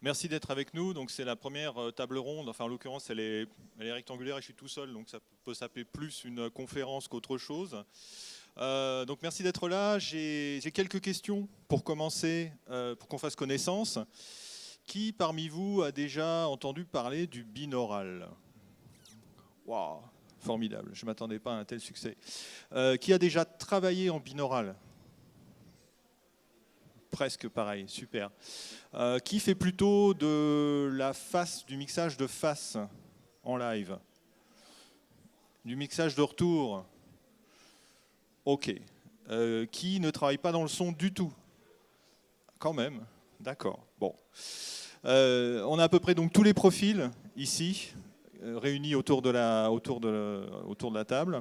Merci d'être avec nous. Donc c'est la première table ronde. Enfin, en l'occurrence, elle est rectangulaire et je suis tout seul, donc ça peut s'appeler plus une conférence qu'autre chose. Donc merci d'être là. J'ai quelques questions pour commencer, pour qu'on fasse connaissance. Qui parmi vous a déjà entendu parler du binaural? Waouh, formidable. Je ne m'attendais pas à un tel succès. Qui a déjà travaillé en binaural? Presque pareil, super. Qui fait plutôt de la face, du mixage de face en live? Du mixage de retour? Ok. Qui ne travaille pas dans le son du tout? Quand même, d'accord. Bon. On a à peu près donc tous les profils ici, réunis autour de la table.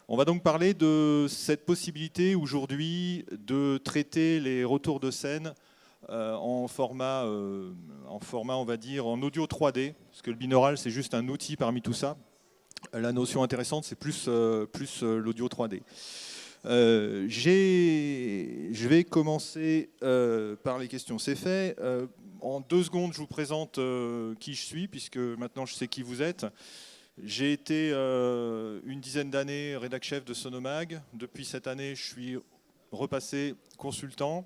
On va donc parler de cette possibilité aujourd'hui de traiter les retours de scène en format, on va dire, en audio 3D, parce que le binaural, c'est juste un outil parmi tout ça. La notion intéressante, c'est plus l'audio 3D. Je vais commencer par les questions. C'est fait. En 2 secondes, je vous présente qui je suis, puisque maintenant je sais qui vous êtes. J'ai été une dizaine d'années rédac-chef de Sonomag. Depuis cette année, je suis repassé consultant.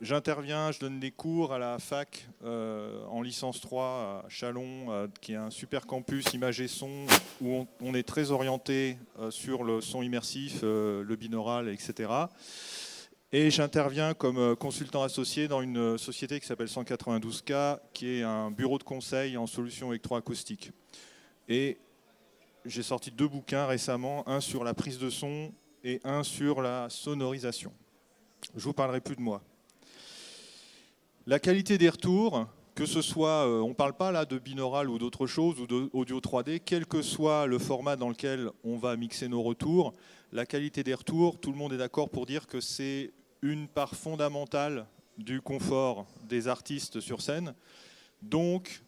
J'interviens, je donne des cours à la fac en licence 3 à Chalon, qui est un super campus image et son, où on est très orienté sur le son immersif, le binaural, etc. Et j'interviens comme consultant associé dans une société qui s'appelle 192K, qui est un bureau de conseil en solutions électroacoustiques. Et j'ai sorti 2 bouquins récemment, un sur la prise de son et un sur la sonorisation. Je ne vous parlerai plus de moi. La qualité des retours, que ce soit, on ne parle pas là de binaural ou d'autre chose, ou d'audio 3D, quel que soit le format dans lequel on va mixer nos retours, la qualité des retours, tout le monde est d'accord pour dire que c'est une part fondamentale du confort des artistes sur scène. Donc,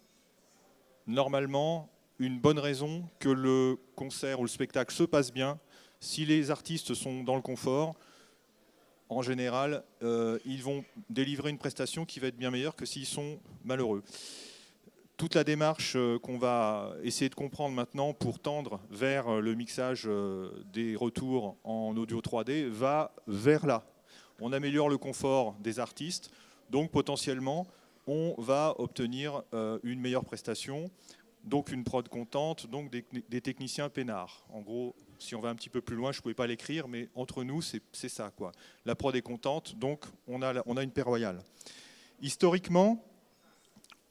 normalement, une bonne raison que le concert ou le spectacle se passe bien, si les artistes sont dans le confort, en général, ils vont délivrer une prestation qui va être bien meilleure que s'ils sont malheureux. Toute la démarche qu'on va essayer de comprendre maintenant pour tendre vers le mixage des retours en audio 3D va vers là. On améliore le confort des artistes, donc potentiellement, on va obtenir une meilleure prestation, donc une prod contente, donc des techniciens peinards. En gros, si on va un petit peu plus loin, je ne pouvais pas l'écrire, mais entre nous, c'est ça, quoi. La prod est contente, donc on a une paix royale. Historiquement,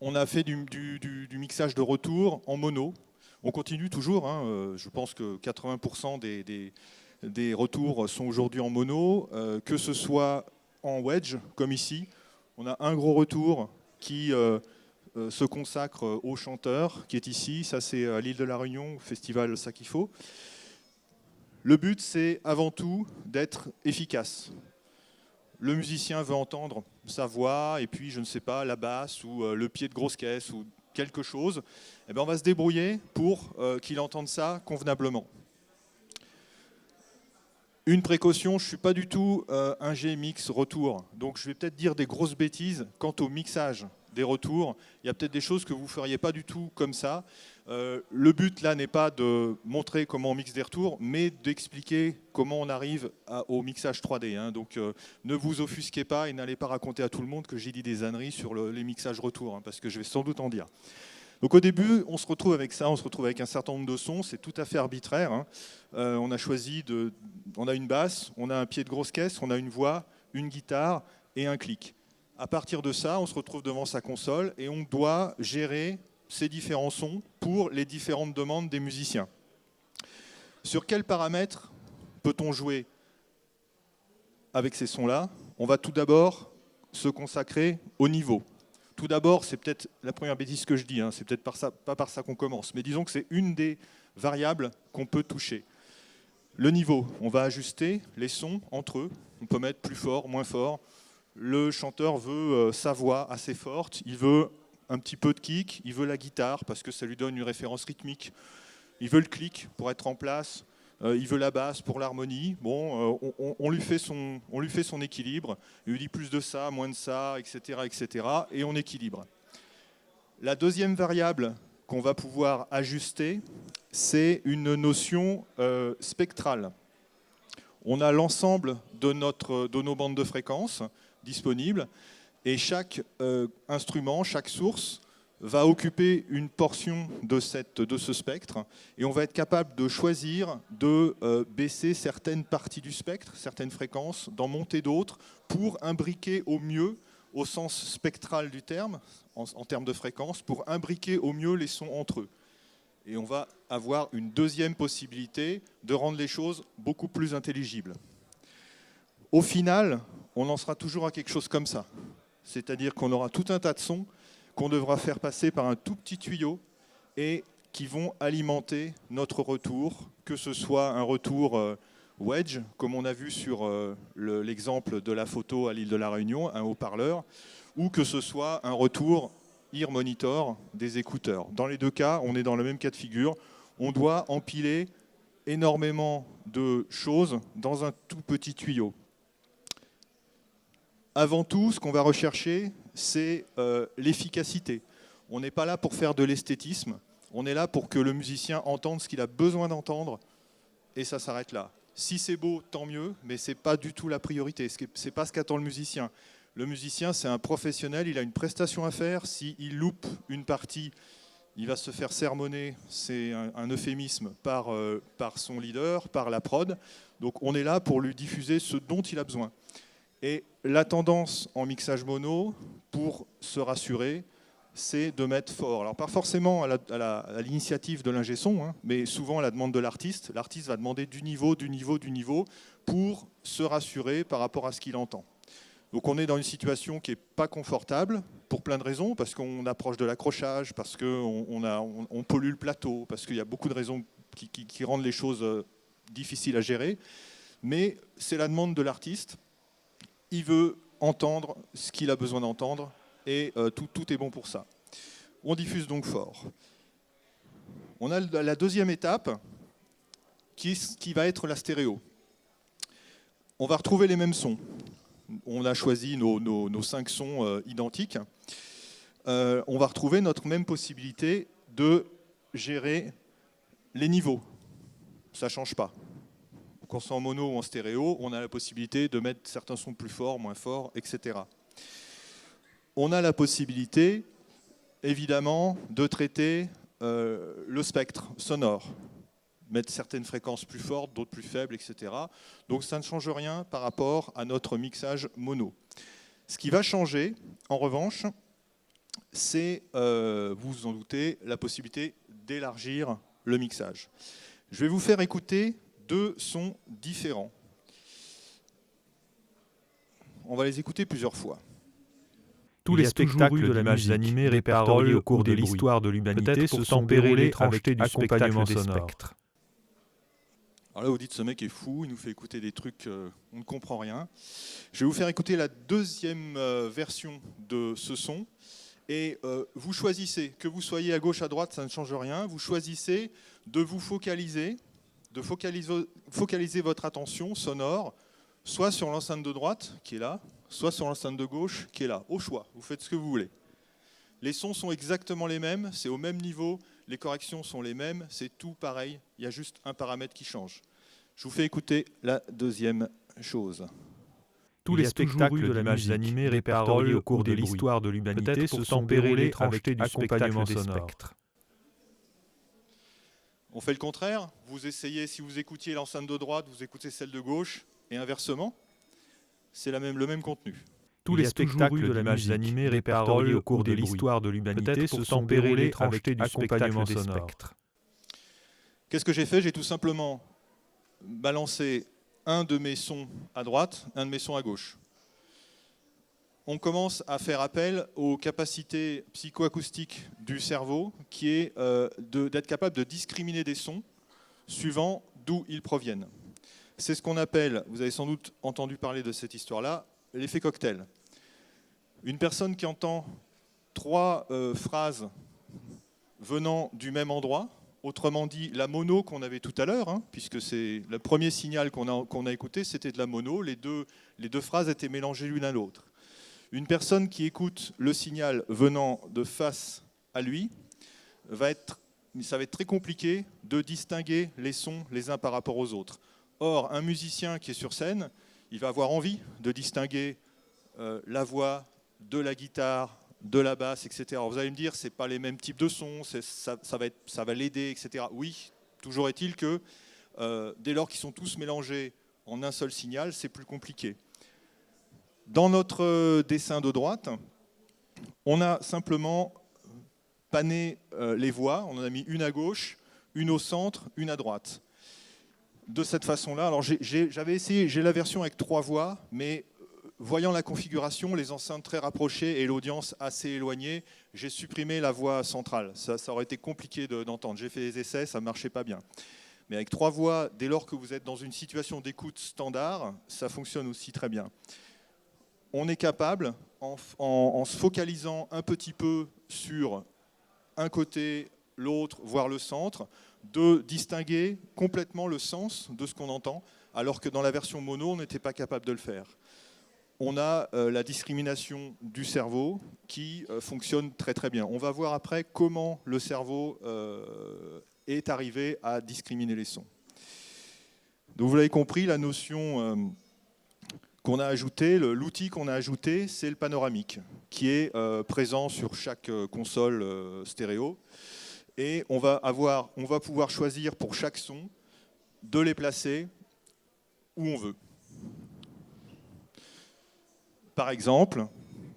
on a fait du mixage de retour en mono. On continue toujours, hein, je pense que 80% des retours sont aujourd'hui en mono, que ce soit en wedge, comme ici. On a un gros retour qui se consacre au chanteur, qui est ici. Ça, c'est à l'île de la Réunion, au festival Sakifo. Le but, c'est avant tout d'être efficace. Le musicien veut entendre sa voix, et puis, je ne sais pas, la basse, ou le pied de grosse caisse, ou quelque chose. Eh bien, on va se débrouiller pour qu'il entende ça convenablement. Une précaution, je ne suis pas du tout ingé mix retour, donc je vais peut-être dire des grosses bêtises quant au mixage des retours. Il y a peut-être des choses que vous ne feriez pas du tout comme ça. Le but là n'est pas de montrer comment on mixe des retours, mais d'expliquer comment on arrive au mixage 3D. Hein. Donc ne vous offusquez pas et n'allez pas raconter à tout le monde que j'ai dit des âneries sur les mixages retours, hein, parce que je vais sans doute en dire. Donc au début, on se retrouve avec ça, on se retrouve avec un certain nombre de sons, c'est tout à fait arbitraire. Hein. On a choisi, on a une basse, on a un pied de grosse caisse, on a une voix, une guitare et un clic. À partir de ça, on se retrouve devant sa console et on doit gérer ces différents sons pour les différentes demandes des musiciens. Sur quels paramètres peut-on jouer avec ces sons-là? On va tout d'abord se consacrer au niveau. Tout d'abord, c'est peut-être la première bêtise que je dis, hein, c'est peut-être pas par ça qu'on commence, mais disons que c'est une des variables qu'on peut toucher. Le niveau, on va ajuster les sons entre eux, on peut mettre plus fort, moins fort. Le chanteur veut sa voix assez forte, il veut un petit peu de kick, il veut la guitare parce que ça lui donne une référence rythmique, il veut le clic pour être en place, il veut la basse pour l'harmonie. Bon, on lui fait son équilibre, il lui dit plus de ça, moins de ça, etc., etc., et on équilibre. La deuxième variable qu'on va pouvoir ajuster, c'est une notion spectrale. On a l'ensemble de nos bandes de fréquences disponibles et chaque instrument, chaque source va occuper une portion de ce spectre et on va être capable de choisir de baisser certaines parties du spectre, certaines fréquences, d'en monter d'autres pour imbriquer au mieux, au sens spectral du terme, en termes de fréquence, pour imbriquer au mieux les sons entre eux. Et on va avoir une deuxième possibilité de rendre les choses beaucoup plus intelligibles. Au final, on en sera toujours à quelque chose comme ça. C'est-à-dire qu'on aura tout un tas de sons qu'on devra faire passer par un tout petit tuyau et qui vont alimenter notre retour, que ce soit un retour wedge, comme on a vu sur l'exemple de la photo à l'île de la Réunion, un haut-parleur, ou que ce soit un retour ear monitor des écouteurs. Dans les deux cas, on est dans le même cas de figure. On doit empiler énormément de choses dans un tout petit tuyau. Avant tout, ce qu'on va rechercher, c'est l'efficacité. On n'est pas là pour faire de l'esthétisme, on est là pour que le musicien entende ce qu'il a besoin d'entendre, et ça s'arrête là. Si c'est beau, tant mieux, mais ce n'est pas du tout la priorité, ce n'est pas ce qu'attend le musicien. Le musicien, c'est un professionnel, il a une prestation à faire. S'il loupe une partie, il va se faire sermonner, c'est un euphémisme, par son leader, par la prod. Donc on est là pour lui diffuser ce dont il a besoin. Et la tendance en mixage mono, pour se rassurer, c'est de mettre fort. Alors pas forcément à l'initiative de l'ingé son, hein, mais souvent à la demande de l'artiste. L'artiste va demander du niveau pour se rassurer par rapport à ce qu'il entend. Donc on est dans une situation qui n'est pas confortable pour plein de raisons, parce qu'on approche de l'accrochage, parce qu'on pollue le plateau, parce qu'il y a beaucoup de raisons qui rendent les choses difficiles à gérer. Mais c'est la demande de l'artiste. Il veut entendre ce qu'il a besoin d'entendre et tout est bon pour ça. On diffuse donc fort. On a la deuxième étape qui va être la stéréo. On va retrouver les mêmes sons. On a choisi nos 5 sons identiques. On va retrouver notre même possibilité de gérer les niveaux. Ça ne change pas. Qu'on soit en mono ou en stéréo, on a la possibilité de mettre certains sons plus forts, moins forts, etc. On a la possibilité, évidemment, de traiter le spectre sonore. Mettre certaines fréquences plus fortes, d'autres plus faibles, etc. Donc ça ne change rien par rapport à notre mixage mono. Ce qui va changer, en revanche, c'est, vous vous en doutez, la possibilité d'élargir le mixage. Je vais vous faire écouter 2 sons différents. On va les écouter plusieurs fois. Tous les spectacles de l'image animée répertoriés au cours de l'histoire de l'humanité se sont déroulés avec accompagnement sonore. Alors là, vous dites, ce mec est fou, il nous fait écouter des trucs, on ne comprend rien. Je vais vous faire écouter la deuxième version de ce son. Et vous choisissez, que vous soyez à gauche, à droite, ça ne change rien. Vous choisissez de vous focaliser, focaliser votre attention sonore, soit sur l'enceinte de droite, qui est là, soit sur l'enceinte de gauche, qui est là. Au choix, vous faites ce que vous voulez. Les sons sont exactement les mêmes, c'est au même niveau, les corrections sont les mêmes, c'est tout pareil, il y a juste un paramètre qui change. Je vous fais écouter la deuxième chose. Tous les spectacles de l'image animée répertoriés au cours de l'histoire de l'humanité se sont déroulés avec accompagnement sonore. On fait le contraire, vous essayez, si vous écoutiez l'enceinte de droite, vous écoutez celle de gauche, et inversement, c'est le même contenu. Tous les spectacles de l'image animée répertoriés au cours de l'histoire de l'humanité se sont déroulés avec accompagnement sonore. Qu'est-ce que j'ai fait? J'ai tout simplement balancé un de mes sons à droite, un de mes sons à gauche. On commence à faire appel aux capacités psychoacoustiques du cerveau, qui est d'être capable de discriminer des sons suivant d'où ils proviennent. C'est ce qu'on appelle, vous avez sans doute entendu parler de cette histoire-là, l'effet cocktail. Une personne qui entend 3 phrases venant du même endroit, autrement dit la mono qu'on avait tout à l'heure, hein, puisque c'est le premier signal qu'on a écouté, c'était de la mono, les deux phrases étaient mélangées l'une à l'autre. Une personne qui écoute le signal venant de face à lui, ça va être très compliqué de distinguer les sons les uns par rapport aux autres. Or, un musicien qui est sur scène, il va avoir envie de distinguer la voix de la guitare, de la basse, etc. Alors vous allez me dire, ce n'est pas les mêmes types de sons, ça va l'aider, etc. Oui, toujours est-il que dès lors qu'ils sont tous mélangés en un seul signal, c'est plus compliqué. Dans notre dessin de droite, on a simplement pané les voix, on en a mis une à gauche, une au centre, une à droite. De cette façon-là, alors j'avais essayé, j'ai la version avec 3 voix, mais voyant la configuration, les enceintes très rapprochées et l'audience assez éloignée, j'ai supprimé la voix centrale. Ça aurait été compliqué d'entendre. J'ai fait des essais, ça ne marchait pas bien. Mais avec 3 voix, dès lors que vous êtes dans une situation d'écoute standard, ça fonctionne aussi très bien. On est capable, en se focalisant un petit peu sur un côté, l'autre, voire le centre, de distinguer complètement le sens de ce qu'on entend, alors que dans la version mono, on n'était pas capable de le faire. On a la discrimination du cerveau qui fonctionne très très bien. On va voir après comment le cerveau est arrivé à discriminer les sons. Donc vous l'avez compris, la notion qu'on a ajoutée, l'outil qu'on a ajouté, c'est le panoramique, qui est présent sur chaque console stéréo. Et on va pouvoir choisir pour chaque son de les placer où on veut. Par exemple,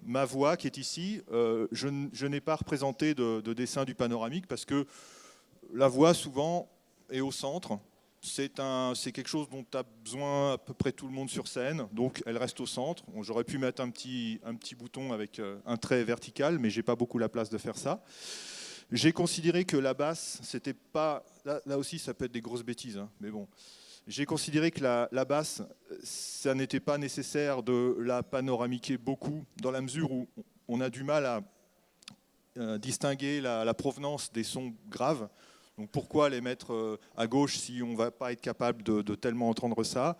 ma voix qui est ici, je n'ai pas représenté de dessin du panoramique parce que la voix souvent est au centre. C'est quelque chose dont a besoin à peu près tout le monde sur scène, donc elle reste au centre. J'aurais pu mettre un petit bouton avec un trait vertical, mais j'ai pas beaucoup la place de faire ça. J'ai considéré que la basse, c'était pas... Là aussi, ça peut être des grosses bêtises, hein, mais bon. J'ai considéré que la basse, ça n'était pas nécessaire de la panoramiquer beaucoup, dans la mesure où on a du mal à distinguer la provenance des sons graves. Donc pourquoi les mettre à gauche si on ne va pas être capable de tellement entendre ça?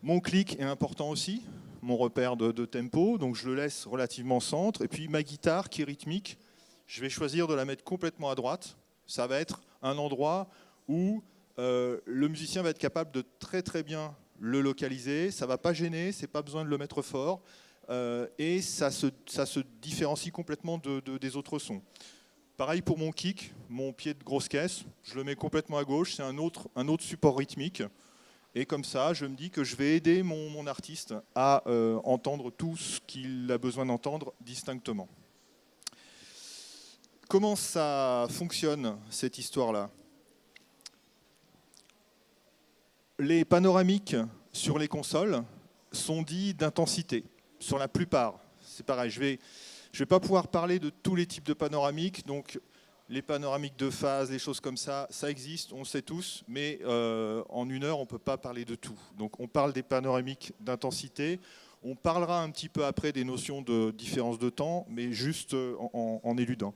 Mon clic est important aussi, mon repère de tempo, donc je le laisse relativement centre. Et puis ma guitare qui est rythmique, je vais choisir de la mettre complètement à droite. Ça va être un endroit où le musicien va être capable de très très bien le localiser. Ça ne va pas gêner, c'est pas besoin de le mettre fort. Et ça se différencie complètement des autres sons. Pareil pour mon kick, mon pied de grosse caisse, je le mets complètement à gauche, c'est un autre support rythmique. Et comme ça, je me dis que je vais aider mon artiste à entendre tout ce qu'il a besoin d'entendre distinctement. Comment ça fonctionne, cette histoire-là? Les panoramiques sur les consoles sont dits d'intensité, sur la plupart. C'est pareil, je vais pas pouvoir parler de tous les types de panoramiques, donc les panoramiques de phase, les choses comme ça, ça existe, on le sait tous, mais en 1 heure, on ne peut pas parler de tout. Donc on parle des panoramiques d'intensité, on parlera un petit peu après des notions de différence de temps, mais juste en éludant.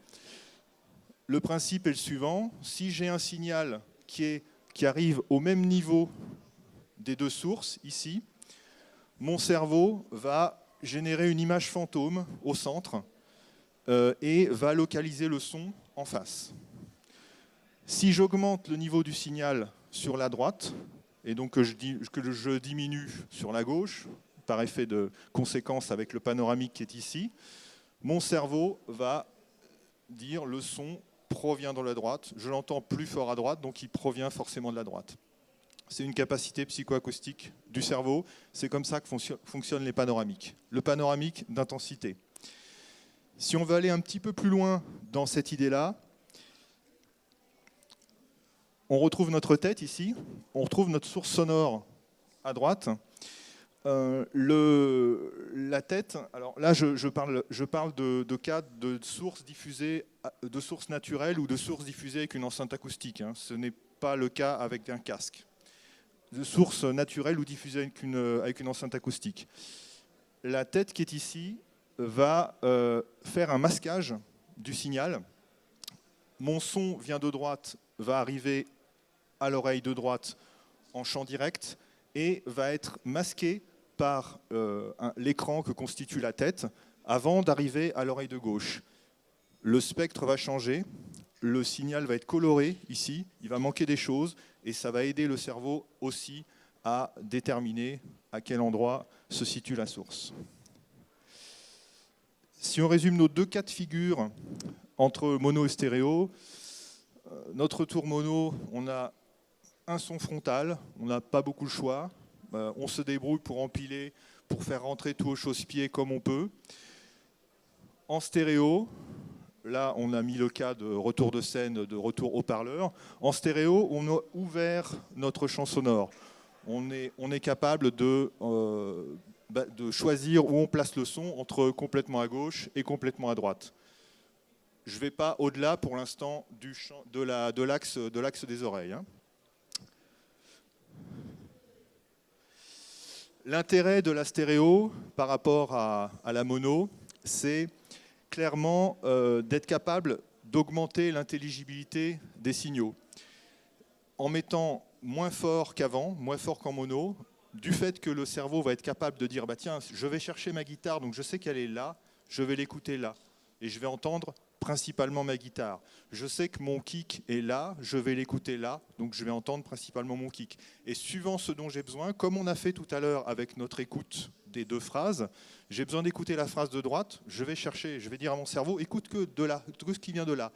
Le principe est le suivant, si j'ai un signal qui arrive au même niveau des 2 sources, ici, mon cerveau va générer une image fantôme au centre et va localiser le son en face. Si j'augmente le niveau du signal sur la droite, et donc que je diminue sur la gauche, par effet de conséquence avec le panoramique qui est ici, mon cerveau va dire le son provient de la droite, je l'entends plus fort à droite, donc il provient forcément de la droite. C'est une capacité psychoacoustique du cerveau, c'est comme ça que fonctionnent les panoramiques. Le panoramique d'intensité. Si on veut aller un petit peu plus loin dans cette idée-là, on retrouve notre tête ici, on retrouve notre source sonore à droite. La tête, alors là je parle de cas de sources diffusées, de sources naturelles ou de sources diffusées avec une enceinte acoustique. Hein. Ce n'est pas le cas avec un casque. De sources naturelles ou diffusées avec une enceinte acoustique. La tête qui est ici va faire un masquage du signal. Mon son vient de droite, va arriver à l'oreille de droite en champ direct et va être masqué par l'écran que constitue la tête avant d'arriver à l'oreille de gauche. le spectre va changer, le signal va être coloré ici, il va manquer des choses, et ça va aider le cerveau aussi à déterminer à quel endroit se situe la source. Si on résume nos deux cas de figure entre mono et stéréo, notre tour mono, on a un son frontal, on n'a pas beaucoup le choix, on se débrouille pour empiler, pour faire rentrer tout au chausse-pied comme on peut. En stéréo, là on a mis le cas de retour de scène, de retour haut-parleur. En stéréo, on a ouvert notre champ sonore. On est capable de choisir où on place le son entre complètement à gauche et complètement à droite. Je ne vais pas au-delà pour l'instant de l'axe des oreilles. L'intérêt de la stéréo par rapport à la mono, c'est clairement d'être capable d'augmenter l'intelligibilité des signaux. En mettant moins fort qu'avant, moins fort qu'en mono, du fait que le cerveau va être capable de dire bah tiens, je vais chercher ma guitare, donc je sais qu'elle est là, je vais l'écouter là, et je vais entendre principalement ma guitare. Je sais que mon kick est là, je vais l'écouter là, donc je vais entendre principalement mon kick. Et suivant ce dont j'ai besoin, comme on a fait tout à l'heure avec notre écoute des deux phrases, j'ai besoin d'écouter la phrase de droite, je vais chercher, je vais dire à mon cerveau, écoute que de là, que ce qui vient de là.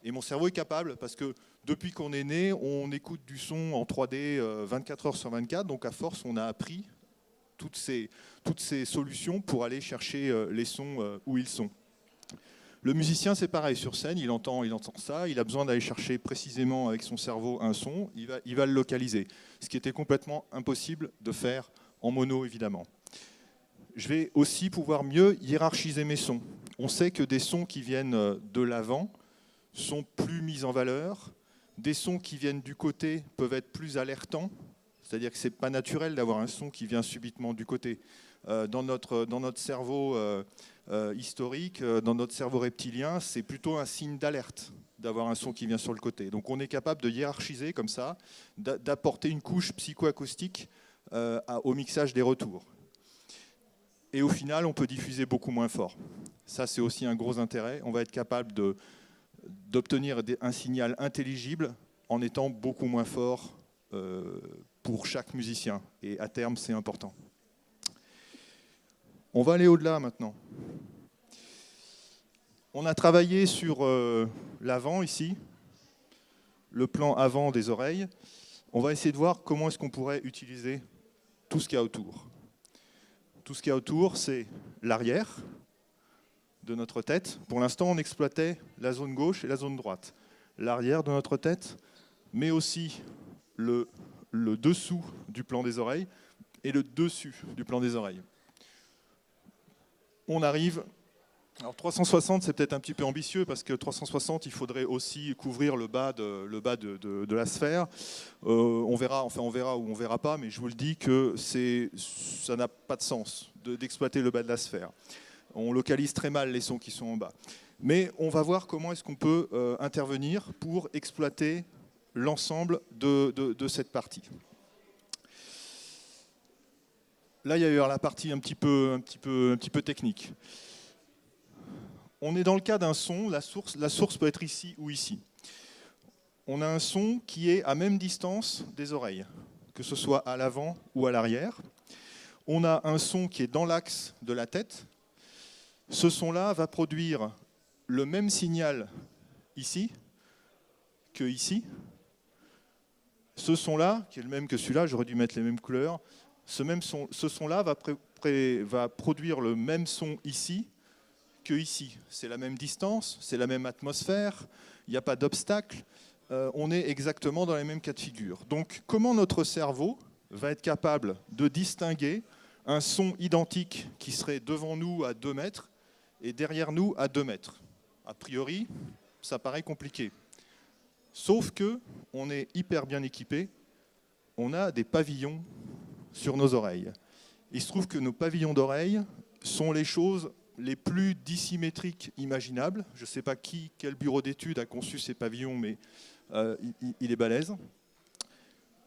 Et mon cerveau est capable, parce que depuis qu'on est né, on écoute du son en 3D 24 heures sur 24, donc à force, on a appris toutes ces solutions pour aller chercher les sons où ils sont. Le musicien, c'est pareil, sur scène, il entend ça, il a besoin d'aller chercher précisément avec son cerveau un son, il va le localiser, ce qui était complètement impossible de faire en mono, évidemment. Je vais aussi pouvoir mieux hiérarchiser mes sons. On sait que des sons qui viennent de l'avant sont plus mis en valeur, des sons qui viennent du côté peuvent être plus alertants, c'est-à-dire que ce n'est pas naturel d'avoir un son qui vient subitement du côté. Dans notre cerveau historique, dans notre cerveau reptilien, c'est plutôt un signe d'alerte d'avoir un son qui vient sur le côté. Donc on est capable de hiérarchiser comme ça, d'apporter une couche psychoacoustique au mixage des retours. Et au final, on peut diffuser beaucoup moins fort. Ça, c'est aussi un gros intérêt. On va être capable d'obtenir un signal intelligible en étant beaucoup moins fort pour chaque musicien. Et à terme, c'est important. On va aller au-delà maintenant. On a travaillé sur l'avant ici, le plan avant des oreilles. On va essayer de voir comment est-ce qu'on pourrait utiliser tout ce qu'il y a autour. Tout ce qu'il y a autour, c'est l'arrière de notre tête. Pour l'instant, on exploitait la zone gauche et la zone droite. L'arrière de notre tête, mais aussi le dessous du plan des oreilles et le dessus du plan des oreilles. On arrive... Alors 360, c'est peut-être un petit peu ambitieux parce que 360, il faudrait aussi couvrir le bas de la sphère. On verra ou on verra pas, mais je vous le dis que ça n'a pas de sens d'exploiter le bas de la sphère. On localise très mal les sons qui sont en bas. Mais on va voir comment est-ce qu'on peut intervenir pour exploiter l'ensemble de cette partie. Là, il y a eu la partie un petit peu technique. On est dans le cas d'un son, la source peut être ici ou ici. On a un son qui est à même distance des oreilles, que ce soit à l'avant ou à l'arrière. On a un son qui est dans l'axe de la tête. Ce son-là va produire le même signal ici que ici. Ce son-là, qui est le même que celui-là, j'aurais dû mettre les mêmes couleurs, ce son-là va produire le même son ici que ici. C'est la même distance, c'est la même atmosphère, il n'y a pas d'obstacle, on est exactement dans les mêmes cas de figure. Donc comment notre cerveau va être capable de distinguer un son identique qui serait devant nous à 2 mètres et derrière nous à 2 mètres? A priori, ça paraît compliqué. Sauf qu'on est hyper bien équipé, on a des pavillons sur nos oreilles. Il se trouve que nos pavillons d'oreilles sont les choses les plus dissymétriques imaginables. Je ne sais pas quel bureau d'études a conçu ces pavillons, mais il est balèze.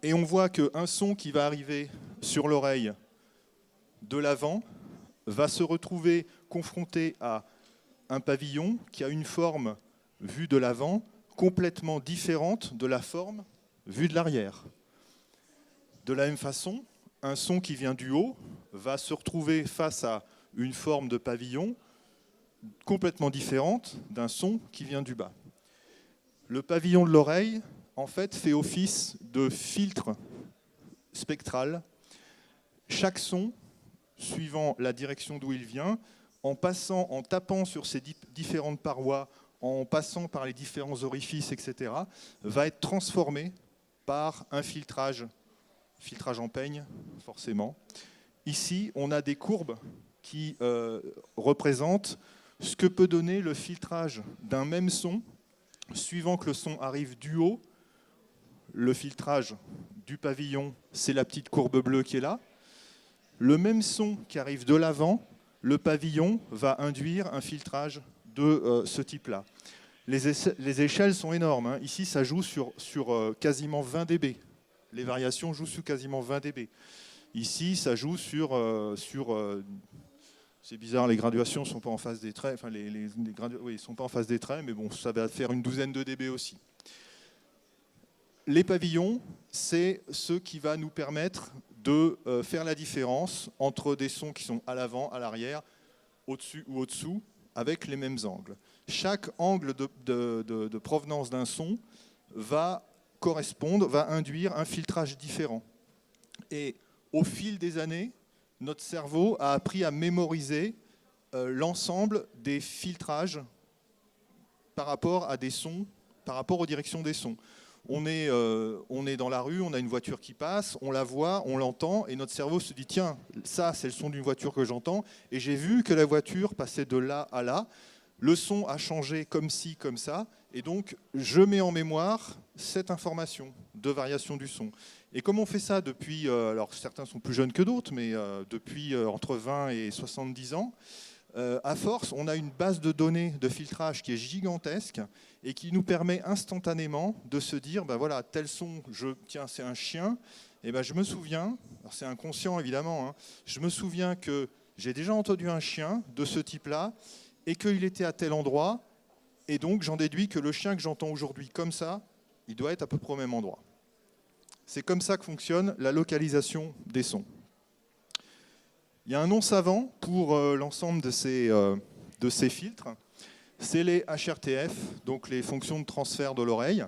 Et on voit qu'un son qui va arriver sur l'oreille de l'avant va se retrouver confronté à un pavillon qui a une forme vue de l'avant complètement différente de la forme vue de l'arrière. De la même façon, un son qui vient du haut va se retrouver face à une forme de pavillon complètement différente d'un son qui vient du bas. Le pavillon de l'oreille, en fait, fait office de filtre spectral. Chaque son, suivant la direction d'où il vient, en tapant sur ces différentes parois, en passant par les différents orifices, etc., va être transformé par un filtrage en peigne, forcément. Ici, on a des courbes qui représentent ce que peut donner le filtrage d'un même son, suivant que le son arrive du haut. Le filtrage du pavillon, c'est la petite courbe bleue qui est là. Le même son qui arrive de l'avant, le pavillon va induire un filtrage de ce type-là. Les échelles sont énormes, hein. Ici, ça joue sur quasiment 20 dB. Les variations jouent sur quasiment 20 dB. Ici, ça joue sur c'est bizarre, les graduations ne sont pas en phase des traits. Enfin, oui, ils sont pas en phase des traits, mais bon, ça va faire une douzaine de dB aussi. Les pavillons, c'est ce qui va nous permettre de faire la différence entre des sons qui sont à l'avant, à l'arrière, au-dessus ou au-dessous, avec les mêmes angles. Chaque angle de provenance d'un son va induire un filtrage différent. Et au fil des années, notre cerveau a appris à mémoriser l'ensemble des filtrages par rapport à des sons, par rapport aux directions des sons. On est dans la rue, on a une voiture qui passe, on la voit, on l'entend, et notre cerveau se dit « Tiens, ça c'est le son d'une voiture que j'entends, et j'ai vu que la voiture passait de là à là, le son a changé comme ci, comme ça, et donc je mets en mémoire cette information de variation du son. » Et comme on fait ça depuis, alors certains sont plus jeunes que d'autres, mais depuis entre 20 et 70 ans, à force, on a une base de données de filtrage qui est gigantesque et qui nous permet instantanément de se dire, ben voilà, tel son, tiens, c'est un chien, et ben je me souviens, alors c'est inconscient évidemment, hein, je me souviens que j'ai déjà entendu un chien de ce type-là et qu'il était à tel endroit, et donc j'en déduis que le chien que j'entends aujourd'hui comme ça, il doit être à peu près au même endroit. C'est comme ça que fonctionne la localisation des sons. Il y a un nom savant pour l'ensemble de ces filtres, c'est les HRTF, donc les fonctions de transfert de l'oreille.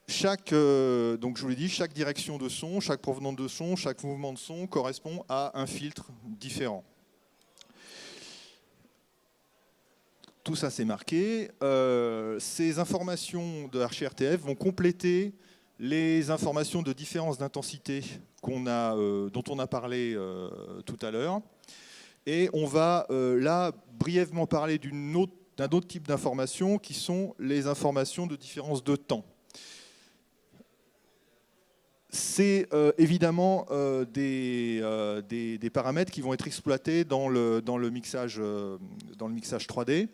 Donc je vous l'ai dit, chaque direction de son, chaque provenance de son, chaque mouvement de son correspond à un filtre différent. Tout ça c'est marqué. Ces informations de HRTF vont compléter les informations de différence d'intensité dont on a parlé tout à l'heure. Et on va là brièvement parler d'un autre type d'informations qui sont les informations de différence de temps. C'est évidemment des paramètres qui vont être exploités dans le mixage 3D.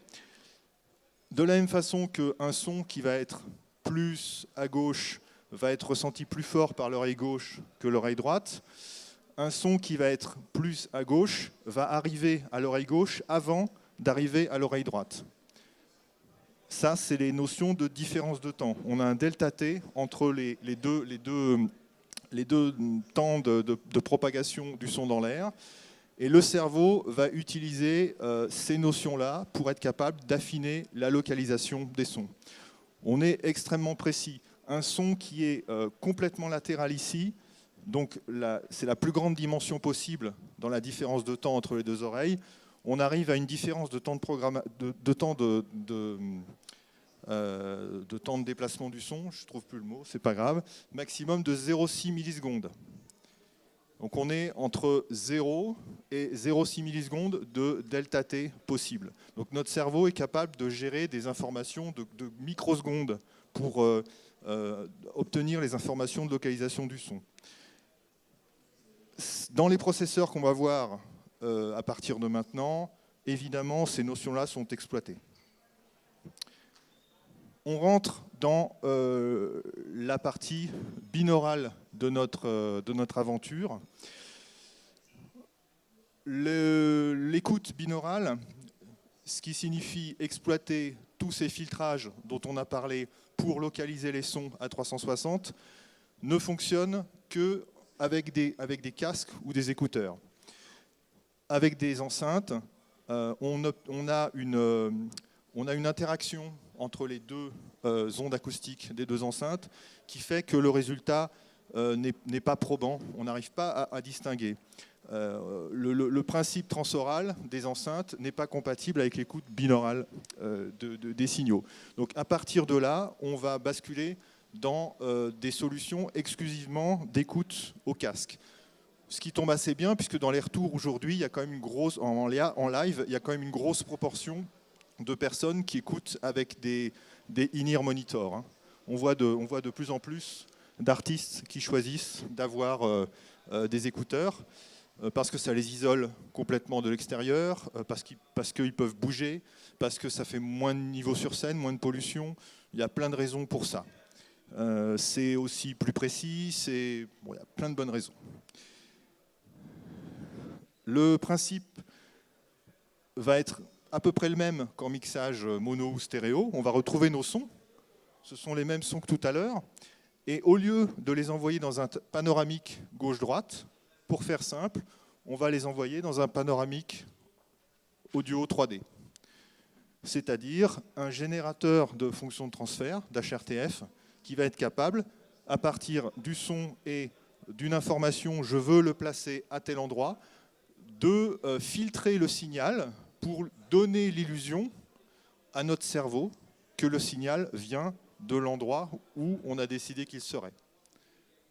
De la même façon qu'un son qui va être plus à gauche va être ressenti plus fort par l'oreille gauche que l'oreille droite, un son qui va être plus à gauche va arriver à l'oreille gauche avant d'arriver à l'oreille droite. Ça, c'est les notions de différence de temps. On a un delta T entre les deux temps de propagation du son dans l'air. Et le cerveau va utiliser ces notions-là pour être capable d'affiner la localisation des sons. On est extrêmement précis. Un son qui est complètement latéral ici, donc c'est la plus grande dimension possible dans la différence de temps entre les deux oreilles. On arrive à une différence de temps de déplacement du son, je ne trouve plus le mot, c'est pas grave, maximum de 0,6 millisecondes. Donc on est entre 0 et 0,6 millisecondes de delta T possible. Donc notre cerveau est capable de gérer des informations de microsecondes pour obtenir les informations de localisation du son. Dans les processeurs qu'on va voir à partir de maintenant, évidemment, ces notions-là sont exploitées. On rentre dans la partie binaurale de notre aventure. L'écoute binaurale, ce qui signifie exploiter tous ces filtrages dont on a parlé pour localiser les sons à 360, ne fonctionne qu'avec des casques ou des écouteurs. Avec des enceintes, on a une interaction entre les deux ondes acoustiques des deux enceintes qui fait que le résultat n'est pas probant, on n'arrive pas à distinguer. Le principe transoral des enceintes n'est pas compatible avec l'écoute binaurale des signaux. Donc à partir de là, on va basculer dans des solutions exclusivement d'écoute au casque. Ce qui tombe assez bien, puisque dans les retours aujourd'hui, il y a quand même en live, il y a quand même une grosse proportion de personnes qui écoutent avec des in-ear monitors. Hein. On voit de plus en plus d'artistes qui choisissent d'avoir des écouteurs parce que ça les isole complètement de l'extérieur, parce qu'ils peuvent bouger, parce que ça fait moins de niveau sur scène, moins de pollution. Il y a plein de raisons pour ça. C'est aussi plus précis, il y a plein de bonnes raisons. Le principe va être à peu près le même qu'en mixage mono ou stéréo. On va retrouver nos sons. Ce sont les mêmes sons que tout à l'heure. Et au lieu de les envoyer dans un panoramique gauche-droite, pour faire simple, on va les envoyer dans un panoramique audio 3D. C'est-à-dire un générateur de fonctions de transfert, d'HRTF, qui va être capable, à partir du son et d'une information, je veux le placer à tel endroit, de filtrer le signal pour donner l'illusion à notre cerveau que le signal vient de l'endroit où on a décidé qu'il serait.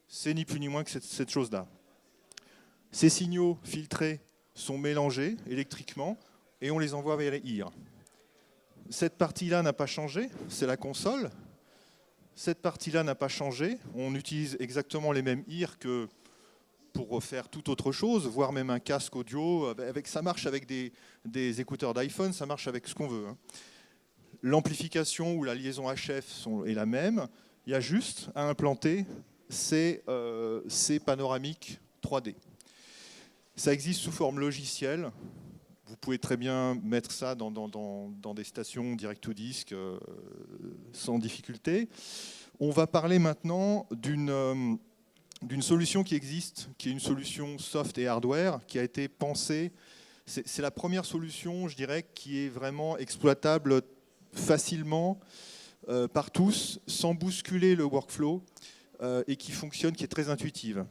C'est ni plus ni moins que cette chose-là. Ces signaux filtrés sont mélangés électriquement et on les envoie vers les ears. Cette partie-là n'a pas changé, c'est la console. Cette partie-là n'a pas changé, on utilise exactement les mêmes ears que pour faire toute autre chose, voire même un casque audio. Ça marche avec des écouteurs d'iPhone, ça marche avec ce qu'on veut. Hein. L'amplification ou la liaison HF est la même. Il y a juste à implanter ces panoramiques 3D. Ça existe sous forme logicielle. Vous pouvez très bien mettre ça dans des stations direct-to-disc sans difficulté. On va parler maintenant d'une solution qui existe, qui est une solution soft et hardware, qui a été pensée. C'est la première solution, je dirais, qui est vraiment exploitable facilement par tous, sans bousculer le workflow, et qui fonctionne, qui est très intuitive.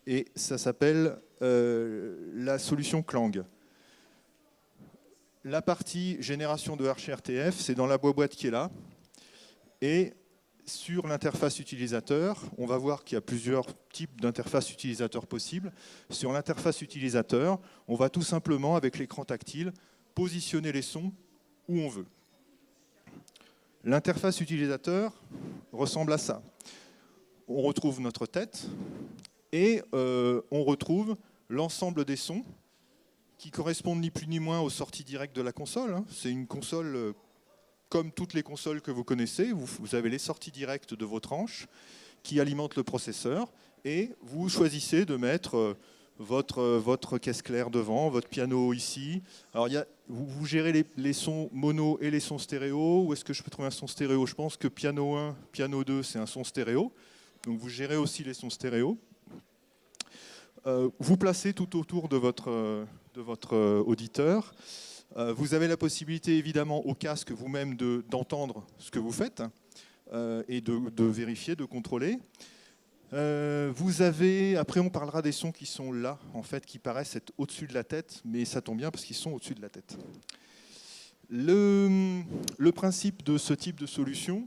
Et ça s'appelle la solution Klang. La partie génération de HRTF, c'est dans la boîte qui est là. Et sur l'interface utilisateur, on va voir qu'il y a plusieurs types d'interfaces utilisateurs possibles. Sur l'interface utilisateur, on va tout simplement, avec l'écran tactile, positionner les sons où on veut. L'interface utilisateur ressemble à ça. On retrouve notre tête et on retrouve l'ensemble des sons qui correspondent ni plus ni moins aux sorties directes de la console. C'est une console comme toutes les consoles que vous connaissez. Vous avez les sorties directes de vos tranches qui alimentent le processeur et vous choisissez de mettre votre caisse claire devant, votre piano ici. Alors vous gérez les sons mono et les sons stéréo. Où est-ce que je peux trouver un son stéréo? Je pense que piano 1, piano 2, c'est un son stéréo. Donc vous gérez aussi les sons stéréo. Vous placez tout autour de votre auditeur. Vous avez la possibilité évidemment au casque vous-même d'entendre ce que vous faites et de vérifier, de contrôler. Vous avez, après on parlera des sons qui sont là, en fait, qui paraissent être au-dessus de la tête, mais ça tombe bien parce qu'ils sont au-dessus de la tête. Le principe de ce type de solution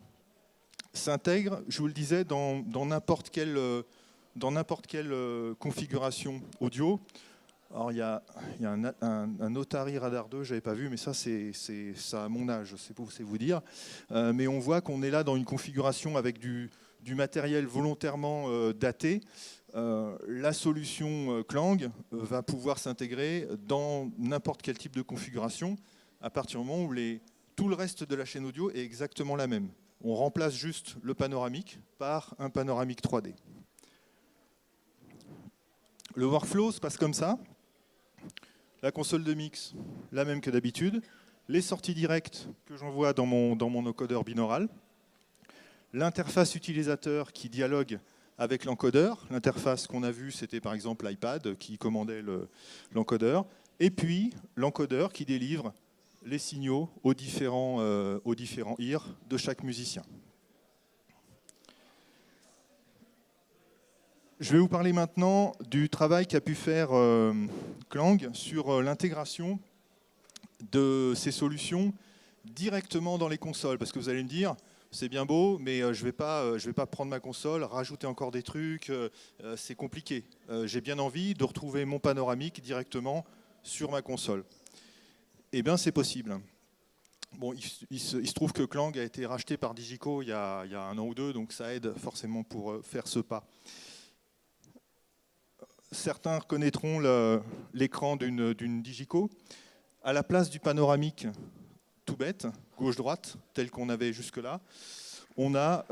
s'intègre, je vous le disais, dans n'importe quelle configuration audio. Alors il y a un Otari Radar 2, je n'avais pas vu, mais ça c'est à mon âge, c'est vous dire. Mais on voit qu'on est là dans une configuration avec du matériel volontairement daté. La solution Klang va pouvoir s'intégrer dans n'importe quel type de configuration à partir du moment où tout le reste de la chaîne audio est exactement la même. On remplace juste le panoramique par un panoramique 3D. Le workflow se passe comme ça. La console de mix, la même que d'habitude. Les sorties directes que j'envoie dans mon encodeur binaural. L'interface utilisateur qui dialogue avec l'encodeur. L'interface qu'on a vue, c'était par exemple l'iPad qui commandait l'encodeur. Et puis l'encodeur qui délivre les signaux aux différents ears de chaque musicien. Je vais vous parler maintenant du travail qu'a pu faire Klang sur l'intégration de ces solutions directement dans les consoles. Parce que vous allez me dire, c'est bien beau, mais je vais pas prendre ma console, rajouter encore des trucs, c'est compliqué. J'ai bien envie de retrouver mon panoramique directement sur ma console. Eh bien, c'est possible. Bon, il se trouve que Klang a été racheté par Digico il y a 1 an ou 2, donc ça aide forcément pour faire ce pas. Certains reconnaîtront l'écran d'une Digico. À la place du panoramique tout bête, gauche-droite, tel qu'on avait jusque-là, on a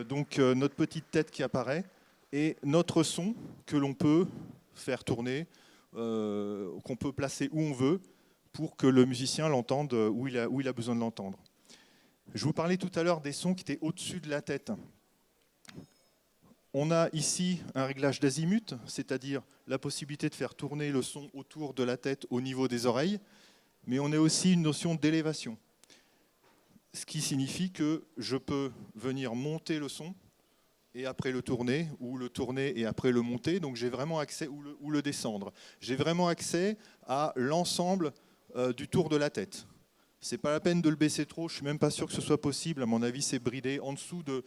donc notre petite tête qui apparaît et notre son que l'on peut faire tourner, qu'on peut placer où on veut pour que le musicien l'entende où il a besoin de l'entendre. Je vous parlais tout à l'heure des sons qui étaient au-dessus de la tête. On a ici un réglage d'azimut, c'est-à-dire la possibilité de faire tourner le son autour de la tête au niveau des oreilles, mais on a aussi une notion d'élévation, ce qui signifie que je peux venir monter le son et après le tourner, ou le tourner et après le monter, donc j'ai vraiment accès, ou le descendre. J'ai vraiment accès à l'ensemble du tour de la tête. C'est pas la peine de le baisser trop, je suis même pas sûr que ce soit possible, à mon avis c'est bridé en dessous de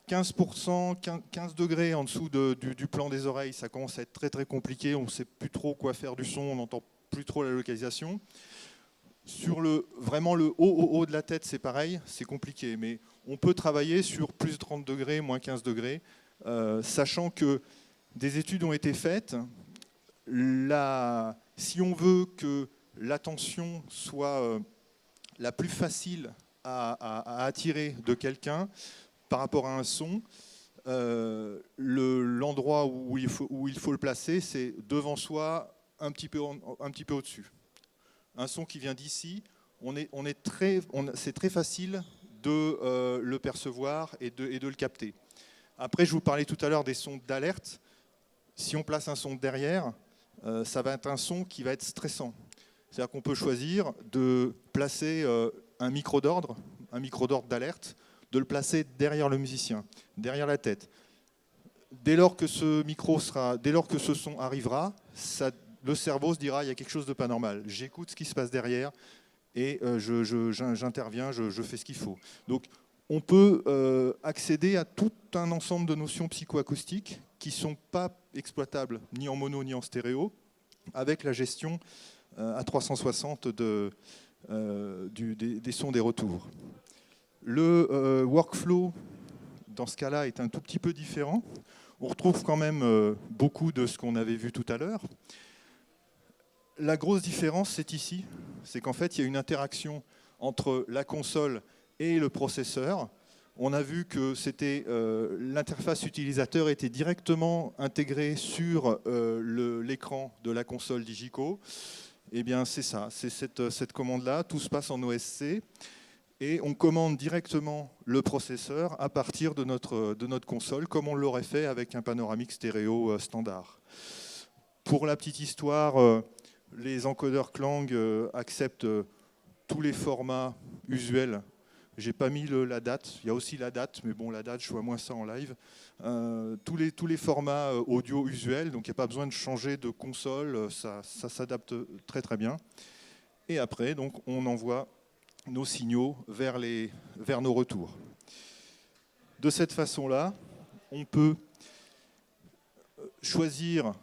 15%, 15 degrés en dessous du plan des oreilles, ça commence à être très très compliqué, on ne sait plus trop quoi faire du son, on n'entend plus trop la localisation. Sur vraiment le haut de la tête, c'est pareil, c'est compliqué, mais on peut travailler sur plus de 30 degrés, moins 15 degrés, sachant que des études ont été faites. Si on veut que l'attention soit la plus facile à attirer de quelqu'un par rapport à un son, l'endroit où il faut le placer, c'est devant soi, un petit peu au-dessus. Un son qui vient d'ici, c'est très facile de le percevoir et de le capter. Après, je vous parlais tout à l'heure des sons d'alerte. Si on place un son derrière, ça va être un son qui va être stressant. C'est-à-dire qu'on peut choisir de placer un micro d'ordre d'alerte, de le placer derrière le musicien, derrière la tête. Dès lors que ce son arrivera, le cerveau se dira il y a quelque chose de pas normal. J'écoute ce qui se passe derrière et j'interviens, je fais ce qu'il faut. Donc on peut accéder à tout un ensemble de notions psychoacoustiques qui ne sont pas exploitables ni en mono ni en stéréo avec la gestion à 360 des sons des retours. Le workflow, dans ce cas-là, est un tout petit peu différent. On retrouve quand même beaucoup de ce qu'on avait vu tout à l'heure. La grosse différence, c'est ici. C'est qu'en fait, il y a une interaction entre la console et le processeur. On a vu que l'interface utilisateur était directement intégrée sur l'écran de la console Digico. Eh bien, c'est ça, c'est cette commande-là. Tout se passe en OSC. Et on commande directement le processeur à partir de notre console, comme on l'aurait fait avec un panoramique stéréo standard. Pour la petite histoire, les encodeurs Klang acceptent tous les formats usuels. J'ai pas mis la date, il y a aussi la date, mais bon, la date, je vois moins ça en live. Tous les formats audio usuels, donc il n'y a pas besoin de changer de console, ça s'adapte très très bien. Et après, donc, on envoie nos signaux vers nos retours. De cette façon-là, on peut choisir,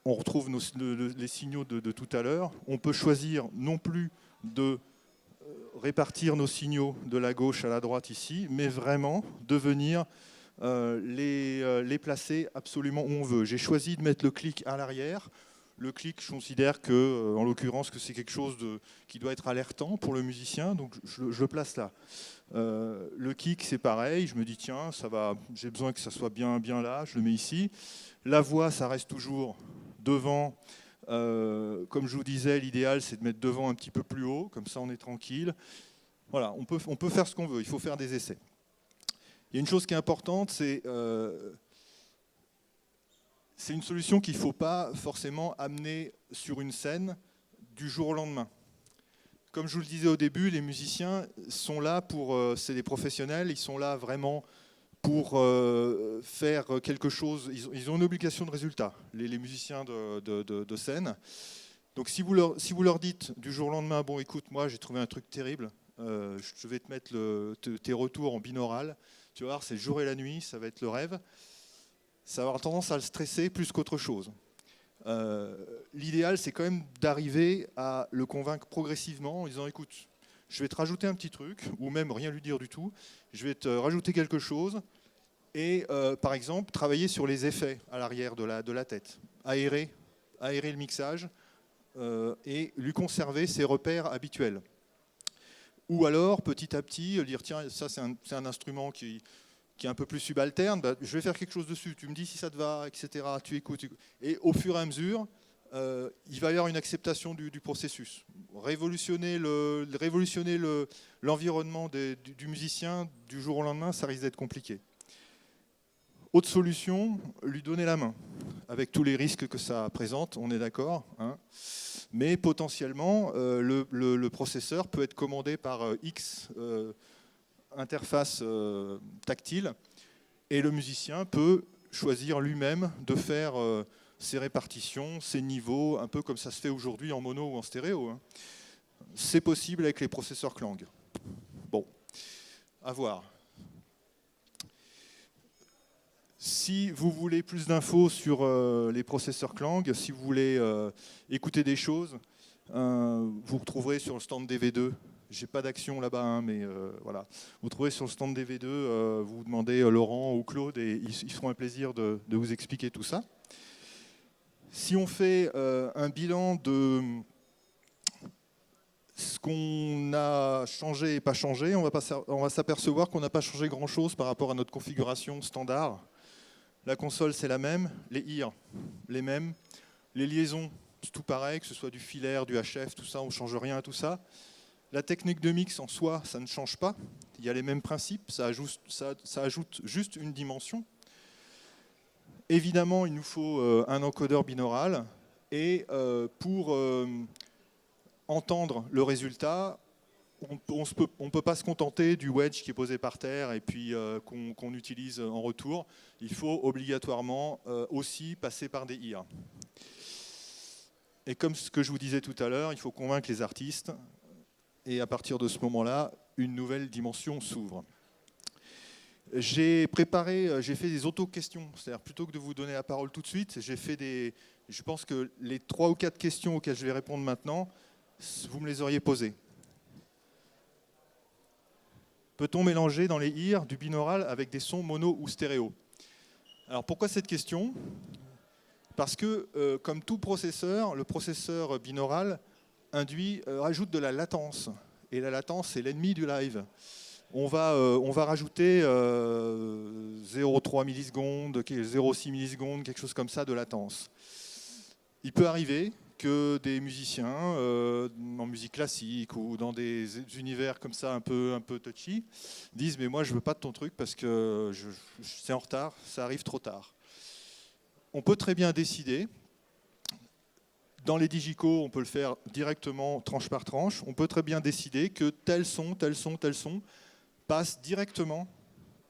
on retrouve les signaux de tout à l'heure, on peut choisir non plus de répartir nos signaux de la gauche à la droite ici, mais vraiment de venir les placer absolument où on veut. J'ai choisi de mettre le clic à l'arrière. Le clic, je considère que, en l'occurrence, que c'est quelque chose qui doit être alertant pour le musicien, donc je le place là. Le kick, c'est pareil, je me dis tiens, j'ai besoin que ça soit bien là, je le mets ici. La voix, ça reste toujours devant Comme je vous disais, l'idéal, c'est de mettre devant un petit peu plus haut, comme ça on est tranquille. Voilà, on peut faire ce qu'on veut, il faut faire des essais. Il y a une chose qui est importante, c'est une solution qu'il ne faut pas forcément amener sur une scène du jour au lendemain. Comme je vous le disais au début, les musiciens sont là pour, c'est des professionnels, ils sont là vraiment pour faire quelque chose, ils ont une obligation de résultat, les musiciens de scène. Donc si vous leur dites du jour au lendemain, bon écoute, moi j'ai trouvé un truc terrible, je vais te mettre tes retours en binaural, tu vas voir, c'est le jour et la nuit, ça va être le rêve, ça va avoir tendance à le stresser plus qu'autre chose. L'idéal, c'est quand même d'arriver à le convaincre progressivement en disant, écoute, je vais te rajouter un petit truc, ou même rien lui dire du tout, je vais te rajouter quelque chose, et par exemple, travailler sur les effets à l'arrière de la tête, aérer le mixage, et lui conserver ses repères habituels. Ou alors, petit à petit, dire, tiens, ça c'est un instrument qui est un peu plus subalterne, bah, je vais faire quelque chose dessus, tu me dis si ça te va, etc. Tu écoutes. Et au fur et à mesure, il va y avoir une acceptation du processus. Révolutionner l'environnement du musicien du jour au lendemain, ça risque d'être compliqué. Autre solution, lui donner la main, avec tous les risques que ça présente, on est d'accord, hein. Mais potentiellement, le processeur peut être commandé par X interface tactile, et le musicien peut choisir lui-même de faire ses répartitions, ses niveaux, un peu comme ça se fait aujourd'hui en mono ou en stéréo, hein. C'est possible avec les processeurs Klang. Bon, à voir. Si vous voulez plus d'infos sur les processeurs Klang, si vous voulez écouter des choses, vous retrouverez sur le stand DV2. J'ai pas d'action là-bas, hein, mais voilà. Vous trouvez sur le stand DV2, vous demandez Laurent ou Claude et ils feront un plaisir de vous expliquer tout ça. Si on fait un bilan de ce qu'on a changé et pas changé, on va s'apercevoir qu'on n'a pas changé grand-chose par rapport à notre configuration standard. La console, c'est la même, les IR, les mêmes. Les liaisons, c'est tout pareil, que ce soit du filaire, du HF, tout ça, on ne change rien à tout ça. La technique de mix en soi, ça ne change pas. Il y a les mêmes principes, ça ajoute juste une dimension. Évidemment, il nous faut un encodeur binaural. Et pour entendre le résultat, on ne peut pas se contenter du wedge qui est posé par terre et puis qu'on utilise en retour. Il faut obligatoirement aussi passer par des IR. Et comme ce que je vous disais tout à l'heure, il faut convaincre les artistes. Et à partir de ce moment-là, une nouvelle dimension s'ouvre. J'ai fait des auto-questions. C'est-à-dire, plutôt que de vous donner la parole tout de suite, je pense que les 3 ou 4 questions auxquelles je vais répondre maintenant, vous me les auriez posées. Peut-on mélanger dans les IR du binaural avec des sons mono ou stéréo? Alors pourquoi cette question? Parce que comme tout processeur, le processeur binaural rajoute de la latence. Et la latence, c'est l'ennemi du live. On va rajouter 0,3 millisecondes, 0,6 millisecondes, quelque chose comme ça de latence. Il peut arriver que des musiciens en musique classique ou dans des univers comme ça un peu touchy disent mais moi je veux pas de ton truc parce que c'est en retard, ça arrive trop tard. On peut très bien décider, dans les digicos on peut le faire directement tranche par tranche, on peut très bien décider que tel son passe directement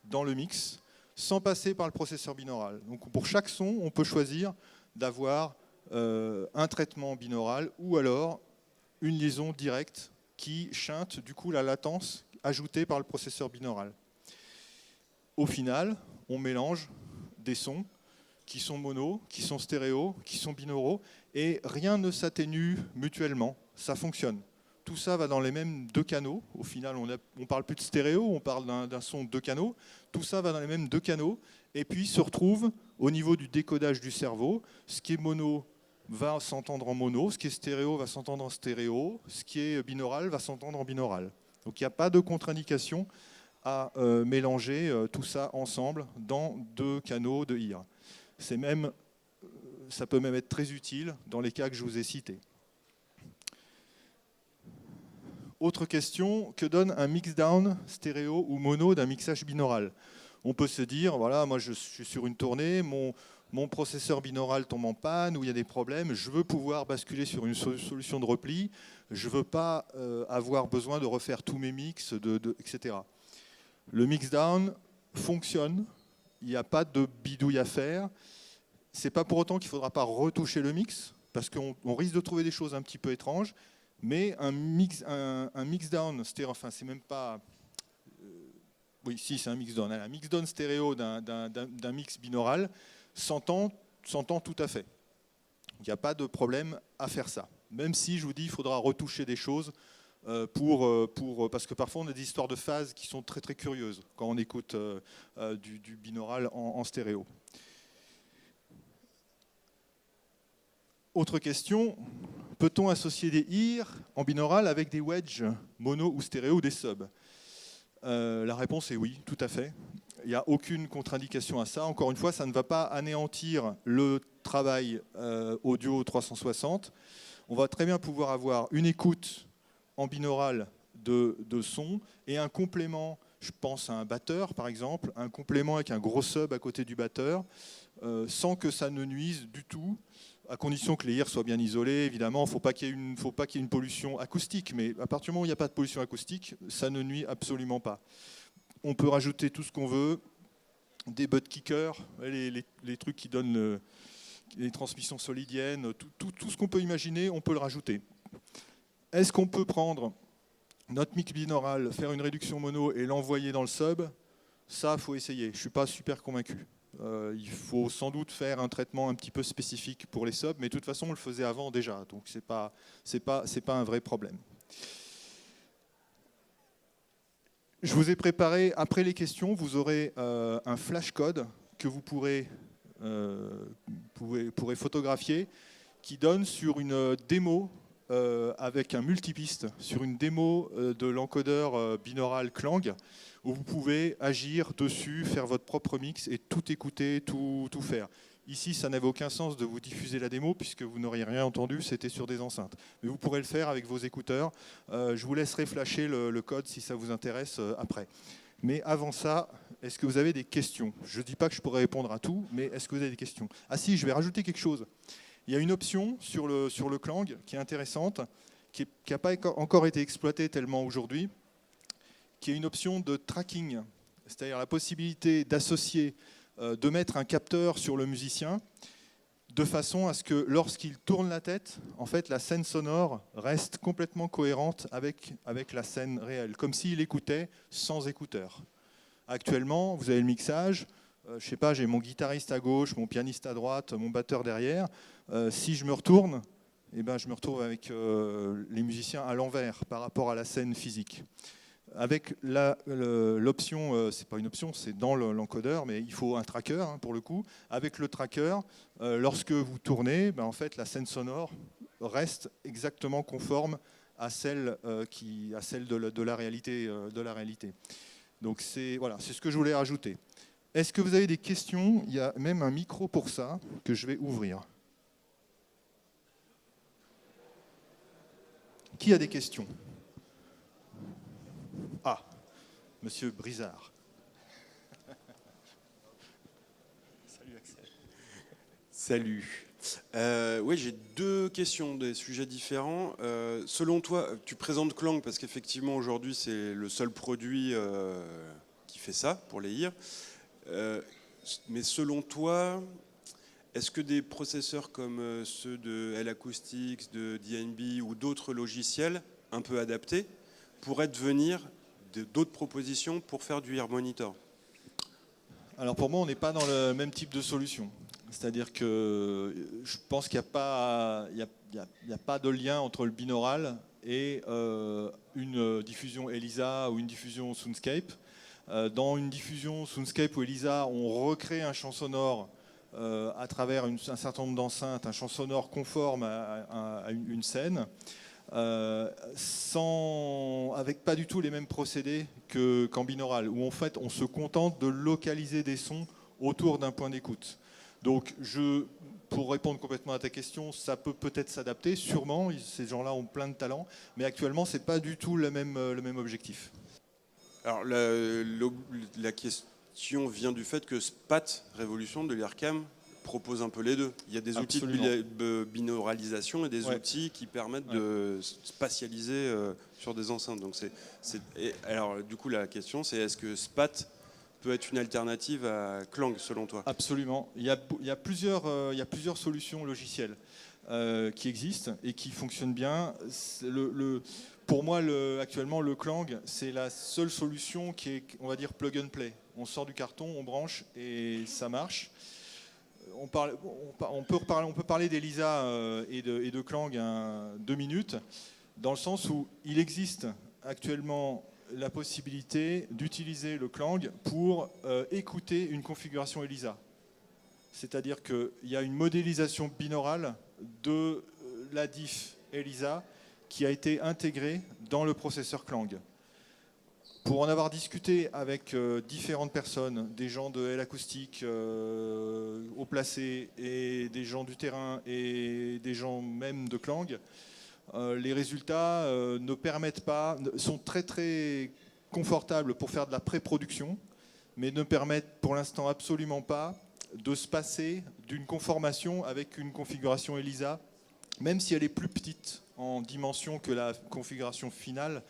dans le mix sans passer par le processeur binaural. Donc pour chaque son on peut choisir d'avoir un traitement binaural ou alors une liaison directe qui chinte du coup la latence ajoutée par le processeur binaural. Au final, on mélange des sons qui sont mono, qui sont stéréo, qui sont binauraux et rien ne s'atténue mutuellement, ça fonctionne. Tout ça va dans les mêmes 2 canaux. Au final, on ne parle plus de stéréo, on parle d'un son de 2 canaux. Tout ça va dans les mêmes 2 canaux et puis se retrouve au niveau du décodage du cerveau. Ce qui est mono va s'entendre en mono, ce qui est stéréo va s'entendre en stéréo, ce qui est binaural va s'entendre en binaural. Donc il n'y a pas de contre-indication à mélanger tout ça ensemble dans 2 canaux de IR. C'est même ça peut même être très utile dans les cas que je vous ai cités. Autre question, que donne un mix-down stéréo ou mono d'un mixage binaural? On peut se dire, voilà, moi je suis sur une tournée, mon processeur binaural tombe en panne, ou il y a des problèmes, je veux pouvoir basculer sur une solution de repli, je ne veux pas avoir besoin de refaire tous mes mix, etc. Le mix-down fonctionne, il n'y a pas de bidouille à faire. Ce n'est pas pour autant qu'il ne faudra pas retoucher le mix, parce qu'on risque de trouver des choses un petit peu étranges, mais un mix-down stéréo, enfin c'est même pas... oui, si, c'est un mix-down. Un mix-down stéréo d'un mix binaural s'entend tout à fait. Il n'y a pas de problème à faire ça. Même si, je vous dis, il faudra retoucher des choses parce que parfois on a des histoires de phases qui sont très très curieuses quand on écoute du binaural en stéréo. Autre question, peut-on associer des ears en binaural avec des wedges mono ou stéréo ou des subs? La réponse est oui, tout à fait. Il n'y a aucune contre-indication à ça. Encore une fois, ça ne va pas anéantir le travail audio 360. On va très bien pouvoir avoir une écoute en binaural de son et un complément, je pense à un batteur par exemple, un complément avec un gros sub à côté du batteur, sans que ça ne nuise du tout, à condition que les ears soient bien isolés, évidemment. Il ne faut pas qu'il y ait une pollution acoustique, mais à partir du moment où il n'y a pas de pollution acoustique, ça ne nuit absolument pas. On peut rajouter tout ce qu'on veut, des butt kickers, les trucs qui donnent les transmissions solidiennes, tout ce qu'on peut imaginer, on peut le rajouter. Est-ce qu'on peut prendre notre mix binaural, faire une réduction mono et l'envoyer dans le sub? Ça, il faut essayer. Je ne suis pas super convaincu. Il faut sans doute faire un traitement un petit peu spécifique pour les subs, mais de toute façon, on le faisait avant déjà, donc c'est pas un vrai problème. Je vous ai préparé, après les questions, vous aurez un flashcode que vous pourrez photographier, qui donne sur une démo avec un multipiste, sur une démo de l'encodeur binaural Klang, où vous pouvez agir dessus, faire votre propre mix et tout écouter, tout faire. Ici, ça n'avait aucun sens de vous diffuser la démo puisque vous n'auriez rien entendu, c'était sur des enceintes. Mais vous pourrez le faire avec vos écouteurs. Je vous laisserai flasher le code si ça vous intéresse après. Mais avant ça, est-ce que vous avez des questions? Je ne dis pas que je pourrais répondre à tout, mais est-ce que vous avez des questions? Ah si, je vais rajouter quelque chose. Il y a une option sur le Klang qui est intéressante, qui n'a pas encore été exploitée tellement aujourd'hui, qui est une option de tracking, c'est-à-dire la possibilité d'associer, de mettre un capteur sur le musicien, de façon à ce que lorsqu'il tourne la tête, en fait, la scène sonore reste complètement cohérente avec la scène réelle, comme s'il écoutait sans écouteur. Actuellement, vous avez le mixage, je ne sais pas, j'ai mon guitariste à gauche, mon pianiste à droite, mon batteur derrière. Si je me retourne, eh ben, je me retrouve avec les musiciens à l'envers par rapport à la scène physique. Avec l'option, c'est pas une option, c'est dans l'encodeur, mais il faut un tracker hein, pour le coup. Avec le tracker, lorsque vous tournez, ben, en fait, la scène sonore reste exactement conforme à celle de la réalité. Donc voilà, c'est ce que je voulais rajouter. Est-ce que vous avez des questions? Il y a même un micro pour ça que je vais ouvrir. Qui a des questions? Ah, Monsieur Brizard. Salut Axel. Salut. Oui, j'ai deux questions, des sujets différents. Selon toi, tu présentes Klang parce qu'effectivement aujourd'hui c'est le seul produit qui fait ça pour les ears. Mais selon toi, est-ce que des processeurs comme ceux de L-Acoustics, de DNB ou d'autres logiciels un peu adaptés pourraient devenir d'autres propositions pour faire du ear monitor? Alors pour moi, on n'est pas dans le même type de solution. C'est-à-dire que je pense qu'il n'y a pas de lien entre le binaural et une diffusion ELISA ou une diffusion Soundscape. Dans une diffusion Soundscape ou ELISA, on recrée un champ sonore à travers un certain nombre d'enceintes, un champ sonore conforme à une scène. Avec pas du tout les mêmes procédés qu'en binaural, où en fait on se contente de localiser des sons autour d'un point d'écoute. Donc pour répondre complètement à ta question, ça peut peut-être s'adapter, sûrement, ces gens-là ont plein de talents, mais actuellement, ce n'est pas du tout le même objectif. Alors, la question vient du fait que SPAT, Révolution de l'IRCAM, propose un peu les deux. Il y a des outils de binauralisation et des outils qui permettent de spatialiser sur des enceintes. Donc alors, du coup, la question, c'est est-ce que SPAT peut être une alternative à Clang, selon toi? Absolument. Il y a plusieurs solutions logicielles qui existent et qui fonctionnent bien. Pour moi, actuellement, le Clang, c'est la seule solution qui est, on va dire, plug and play. On sort du carton, on branche et ça marche. On peut parler d'Elisa et de Clang 2 minutes, dans le sens où il existe actuellement la possibilité d'utiliser le Clang pour écouter une configuration ELISA. C'est-à-dire qu'il y a une modélisation binaurale de la diff ELISA qui a été intégrée dans le processeur Clang. Pour en avoir discuté avec différentes personnes, des gens de L Acoustique haut placés et des gens du terrain et des gens même de Clang, les résultats ne permettent pas, sont très très confortables pour faire de la pré-production, mais ne permettent pour l'instant absolument pas de se passer d'une conformation avec une configuration ELISA, même si elle est plus petite en dimension que la configuration finale.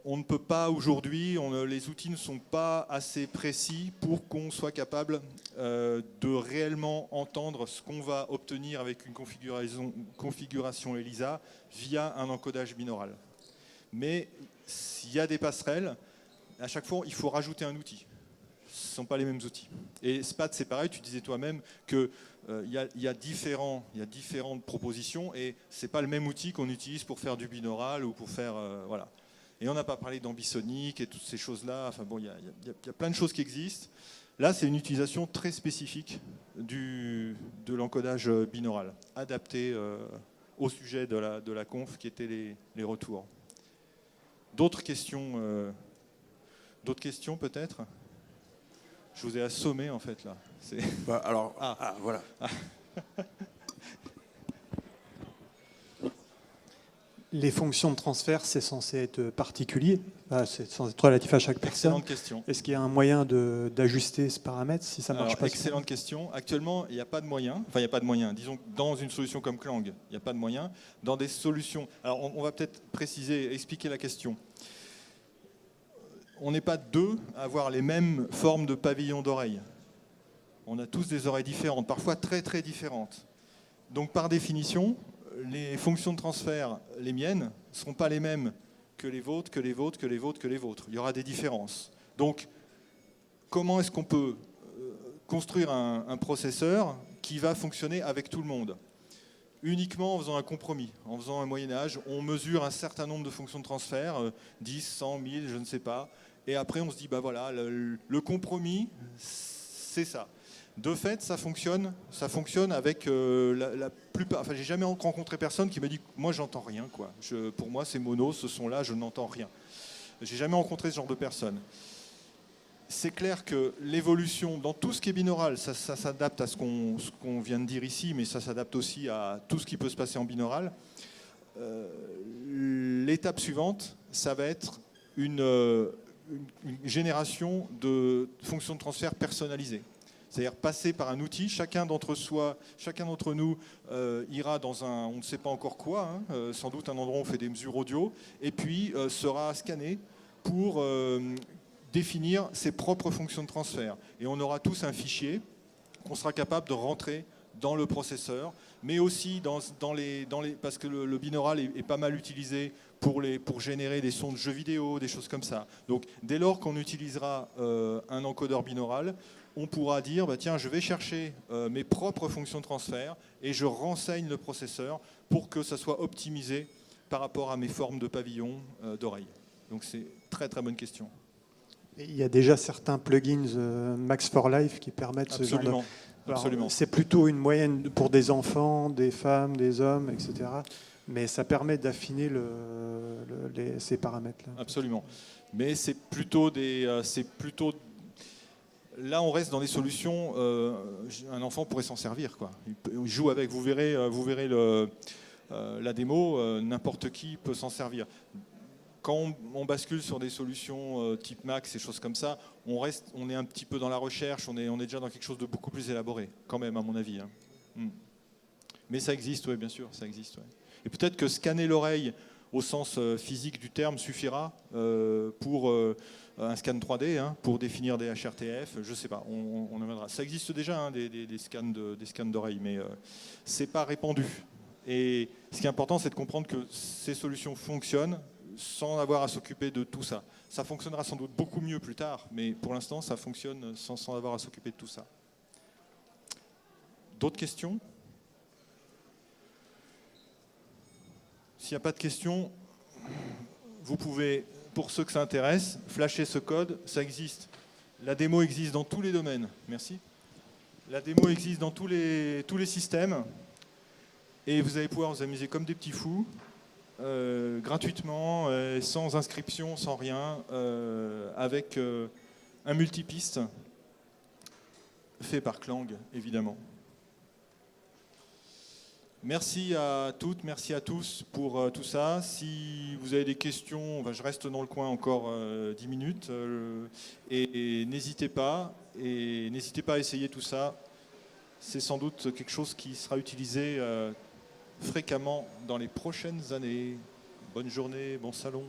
On ne peut pas aujourd'hui, les outils ne sont pas assez précis pour qu'on soit capable de réellement entendre ce qu'on va obtenir avec une configuration ELISA via un encodage binaural. Mais s'il y a des passerelles, à chaque fois, il faut rajouter un outil. Ce ne sont pas les mêmes outils. Et SPAT, c'est pareil, tu disais toi-même qu'il y a différentes propositions et ce n'est pas le même outil qu'on utilise pour faire du binaural ou pour faire... voilà. Et on n'a pas parlé d'ambisonique et toutes ces choses-là. Enfin bon, il y a plein de choses qui existent. Là, c'est une utilisation très spécifique de l'encodage binaural, adapté au sujet de la conf qui étaient les retours. D'autres questions peut-être? Je vous ai assommé en fait là. Voilà. Les fonctions de transfert, c'est censé être particulier, c'est censé être relatif à chaque personne. Excellente question. Est-ce qu'il y a un moyen d'ajuster ce paramètre si ça ne marche pas? Excellente question. Actuellement, il n'y a pas de moyen. Enfin, il n'y a pas de moyen. Disons que dans une solution comme Clang, il n'y a pas de moyen. Dans des solutions... Alors, on va peut-être préciser, expliquer la question. On n'est pas deux à avoir les mêmes formes de pavillons d'oreilles. On a tous des oreilles différentes, parfois très très différentes. Donc, par définition... les fonctions de transfert, les miennes, ne seront pas les mêmes que les vôtres, que les vôtres, que les vôtres, que les vôtres. Il y aura des différences. Donc, comment est-ce qu'on peut construire un processeur qui va fonctionner avec tout le monde? Uniquement en faisant un compromis, en faisant un moyen-âge. On mesure un certain nombre de fonctions de transfert, 10, 100, 1000, je ne sais pas. Et après, on se dit, bah voilà, le compromis, c'est ça. De fait, ça fonctionne avec la plupart. Enfin, j'ai jamais rencontré personne qui m'a dit moi j'entends rien quoi. Pour moi c'est mono, ce son-là, je n'entends rien. J'ai jamais rencontré ce genre de personne. C'est clair que l'évolution dans tout ce qui est binaural, ça s'adapte à ce qu'on vient de dire ici, mais ça s'adapte aussi à tout ce qui peut se passer en binaural. L'étape suivante, ça va être une génération de fonctions de transfert personnalisées. C'est-à-dire passer par un outil, chacun d'entre nous ira dans un, on ne sait pas encore quoi, sans doute un endroit où on fait des mesures audio, et puis sera scanné pour définir ses propres fonctions de transfert. Et on aura tous un fichier qu'on sera capable de rentrer dans le processeur, mais aussi parce que le binaural est pas mal utilisé pour générer des sons de jeux vidéo, des choses comme ça. Donc dès lors qu'on utilisera un encodeur binaural, on pourra dire, bah, tiens, je vais chercher mes propres fonctions de transfert et je renseigne le processeur pour que ça soit optimisé par rapport à mes formes de pavillon d'oreille. Donc c'est très très bonne question. Et il y a déjà certains plugins Max for Life qui permettent ce genre de... Absolument. C'est plutôt une moyenne pour des enfants, des femmes, des hommes, etc. Mais ça permet d'affiner ces paramètres-là. Absolument. Mais c'est plutôt Là, on reste dans des solutions. Un enfant pourrait s'en servir, quoi. Il joue avec. Vous verrez la démo. N'importe qui peut s'en servir. Quand on bascule sur des solutions type Max, ces choses comme ça, on est un petit peu dans la recherche. On est déjà dans quelque chose de beaucoup plus élaboré, quand même, à mon avis. Mais ça existe, oui, bien sûr, ça existe. Ouais. Et peut-être que scanner l'oreille au sens physique du terme suffira pour un scan 3D, pour définir des HRTF, je ne sais pas, on en verra. Ça existe déjà, des scans d'oreille, mais ce n'est pas répandu. Et ce qui est important, c'est de comprendre que ces solutions fonctionnent sans avoir à s'occuper de tout ça. Ça fonctionnera sans doute beaucoup mieux plus tard, mais pour l'instant, ça fonctionne sans avoir à s'occuper de tout ça. D'autres questions ? S'il n'y a pas de questions, vous pouvez, pour ceux que ça intéresse, flasher ce code. Ça existe. La démo existe dans tous les domaines. Merci. La démo existe dans tous les systèmes. Et vous allez pouvoir vous amuser comme des petits fous, gratuitement, sans inscription, sans rien, avec un multipiste fait par Clang, évidemment. Merci à toutes, merci à tous pour tout ça. Si vous avez des questions, je reste dans le coin encore 10 minutes. Et n'hésitez pas à essayer tout ça. C'est sans doute quelque chose qui sera utilisé fréquemment dans les prochaines années. Bonne journée, bon salon.